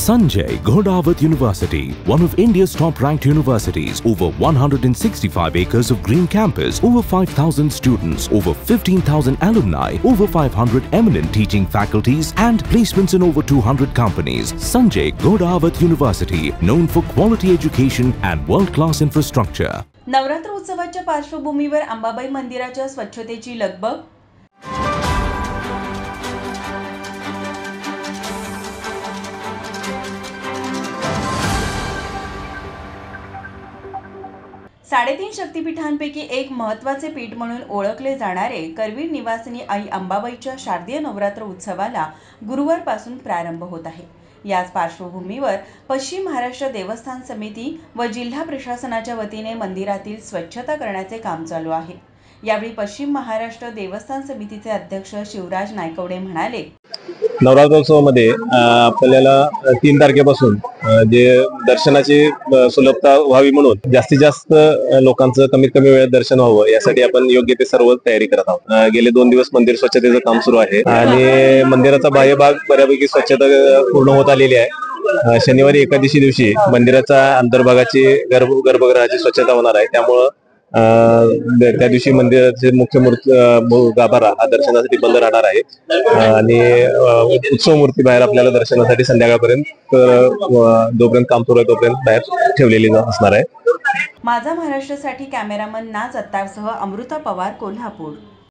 Sanjay Ghodawat University, one of India's top-ranked universities, over 165 acres of green campus, over 5,000 students, over 15,000 alumni, over 500 eminent teaching faculties and placements in over 200 companies. Sanjay Ghodawat University, known for quality education and world-class infrastructure. Navratra उत्सवाच्या पार्श्वभूमीवर अंबाबाई मंदिराच्या स्वच्छतेची लगबग. साडेतीन शक्तिपीठांपैकी एक महत्त्वाचे पीठ म्हणून ओळखले जाणारे करवीर निवासिनी आई अंबाबाईच्या शारदीय नवरात्र उत्सवाला गुरुवारपासून प्रारंभ होत आहे. याच पार्श्वभूमीवर पश्चिम महाराष्ट्र देवस्थान समिती व जिल्हा प्रशासनाच्या वतीने मंदिरातील स्वच्छता करण्याचे काम चालू आहे. यावेळी पश्चिम महाराष्ट्र देवस्थान समितीचे अध्यक्ष शिवराज नायकवडे म्हणाले, नवरात्रोत्सवामध्ये आपल्याला 3 तारखेपासून जे दर्शनाची सुलभता व्हावी म्हणून जास्तीत जास्त लोकांचं कमीत कमी वेळेत दर्शन व्हावं यासाठी आपण योग्य ते सर्व तयारी करत आहोत. गेले 2 दिवस मंदिर स्वच्छतेचं काम सुरू आहे आणि मंदिराचा बाह्य भाग बऱ्यापैकी स्वच्छता पूर्ण होत आलेली आहे. शनिवारी एकादशी दिवशी मंदिराच्या अंतर्भागाची गर्भगृहाची स्वच्छता होणार आहे. त्यामुळं त्या दिवशी मंदिराचे मुख्य गाभारा हा दर्शनासाठी बंद राहणार आहे आणि उत्सव मूर्ती बाहेर आपल्याला दर्शनासाठी संध्याकाळपर्यंत जोपर्यंत काम सुरू आहे तोपर्यंत बाहेर ठेवलेली असणार आहे. माझा महाराष्ट्रासाठी कॅमेरामन नाज अत्तारसह अमृता पवार, कोल्हापूर.